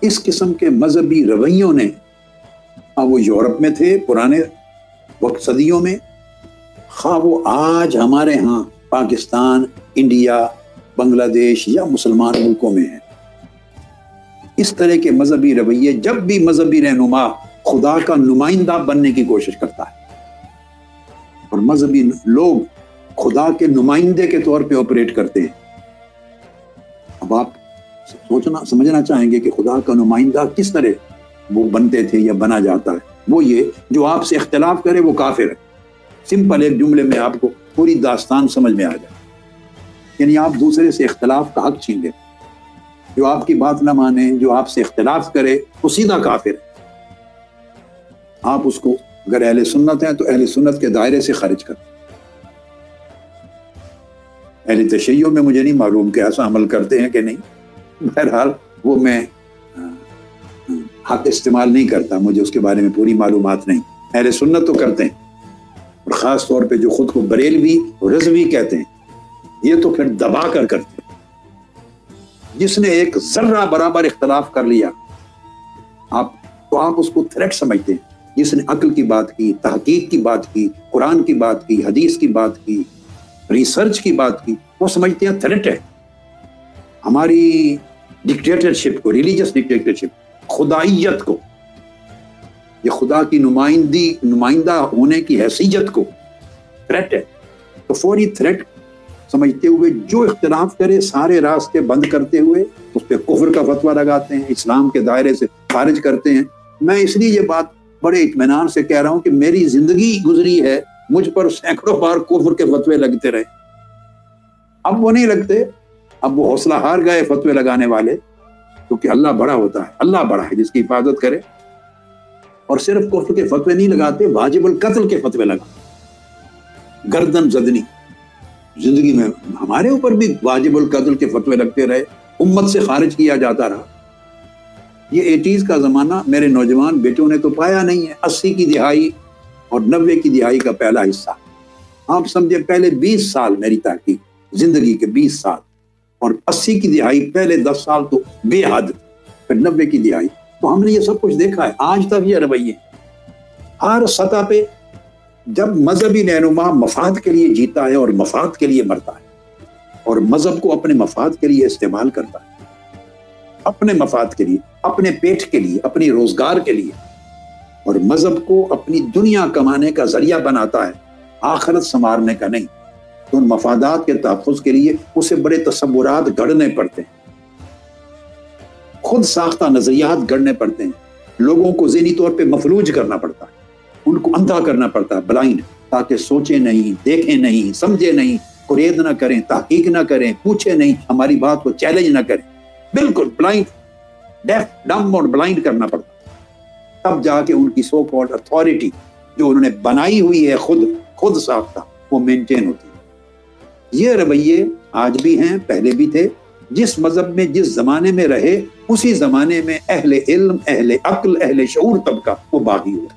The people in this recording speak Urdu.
اس قسم کے مذہبی رویوں نے، وہ یورپ میں تھے پرانے وقت صدیوں میں، خواہ وہ آج ہمارے ہاں پاکستان، انڈیا، بنگلہ دیش یا مسلمان ملکوں میں ہیں، اس طرح کے مذہبی رویے، جب بھی مذہبی رہنما خدا کا نمائندہ بننے کی کوشش کرتا ہے اور مذہبی لوگ خدا کے نمائندے کے طور پہ آپریٹ کرتے ہیں، اب آپ سمجھنا چاہیں گے کہ خدا کا نمائندہ کس طرح وہ بنتے تھے یا بنا جاتا ہے۔ وہ یہ جو آپ سے اختلاف کرے وہ کافر ہے۔ سمپل ایک جملے میں آپ کو پوری داستان سمجھ میں آ جائے، یعنی آپ دوسرے سے اختلاف کا حق چھین لیں، جو آپ کی بات نہ مانے، جو آپ سے اختلاف کرے وہ سیدھا کافر ہے۔ آپ اس کو اگر اہل سنت ہیں تو اہل سنت کے دائرے سے خارج کریں۔ اہل تشیع میں مجھے نہیں معلوم کہ ایسا عمل کرتے ہیں کہ نہیں، بہرحال وہ میں حق استعمال نہیں کرتا، مجھے اس کے بارے میں پوری معلومات نہیں۔ اہل سنت تو کرتے ہیں، اور خاص طور پہ جو خود کو بریلوی رضوی کہتے ہیں، یہ تو پھر دبا کر کرتے ہیں۔ جس نے ایک ذرہ برابر اختلاف کر لیا تو آپ اس کو تھریٹ سمجھتے ہیں۔ جس نے عقل کی بات کی، تحقیق کی بات کی، قرآن کی بات کی، حدیث کی بات کی، ریسرچ کی بات کی، وہ سمجھتے ہیں تھریٹ ہے ہماری ڈکٹیٹرشپ کو، ریلیجس ڈکٹیٹرشپ، خدائیت کو، یہ خدا کی نمائندہ ہونے کی حیثیت کو تھریٹ ہے۔ تو فوری تھریٹ سمجھتے ہوئے جو اختلاف کرے سارے راستے بند کرتے ہوئے اس پہ کفر کا فتویٰ لگاتے ہیں، اسلام کے دائرے سے خارج کرتے ہیں۔ میں اس لیے یہ بات بڑے اطمینان سے کہہ رہا ہوں کہ میری زندگی گزری ہے، مجھ پر سینکڑوں بار کفر کے فتوے لگتے رہے، اب وہ نہیں لگتے، اب وہ حوصلہ ہار گئے فتوے لگانے والے، کیونکہ اللہ بڑا ہوتا ہے، اللہ بڑا ہے جس کی حفاظت کرے۔ اور صرف کفر کے فتوے نہیں لگاتے، واجب القتل کے فتوے لگاتے، گردن زدنی۔ زندگی میں ہمارے اوپر بھی واجب القتل کے فتوے لگتے رہے، امت سے خارج کیا جاتا رہا۔ یہ 80s کا زمانہ میرے نوجوان بیٹوں نے تو پایا نہیں ہے۔ 80 کی دہائی اور 90 کی دہائی کا پہلا حصہ، آپ سمجھے پہلے 20 سال میری تحقیق زندگی کے 20 سال، اور 80 کی دہائی پہلے 10 سال تو بے حد، پھر 90 کی دہائی، تو ہم نے یہ سب کچھ دیکھا ہے۔ آج تک یہ رویے ہر سطح پہ، جب مذہبی رہنما مفاد کے لیے جیتا ہے اور مفاد کے لیے مرتا ہے، اور مذہب کو اپنے مفاد کے لیے استعمال کرتا ہے، اپنے مفاد کے لیے، اپنے پیٹ کے لیے، اپنی روزگار کے لیے، اور مذہب کو اپنی دنیا کمانے کا ذریعہ بناتا ہے، آخرت سنوارنے کا نہیں، تو ان مفادات کے تحفظ کے لیے اسے بڑے تصورات گھڑنے پڑتے ہیں، خود ساختہ نظریات گھڑنے پڑتے ہیں، لوگوں کو ذہنی طور پہ مفلوج کرنا پڑتا ہے، ان کو اندھا کرنا پڑتا ہے، بلائنڈ، تاکہ سوچیں نہیں، دیکھیں نہیں، سمجھے نہیں، قرید نہ کریں، تحقیق نہ کریں، پوچھیں نہیں، ہماری بات کو چیلنج نہ کریں، بالکل بلائنڈ، ڈیف، ڈم اور بلائنڈ کرنا پڑتا ہے۔ تب جا کے ان کی سو کالڈ اتھارٹی جو انہوں نے بنائی ہوئی ہے خود ساختہ، وہ مینٹین ہوتی ہے۔ یہ رویے آج بھی ہیں، پہلے بھی تھے۔ جس مذہب میں جس زمانے میں رہے، اسی زمانے میں اہل علم، اہل عقل، اہل شعور طبقہ وہ باغی ہوا۔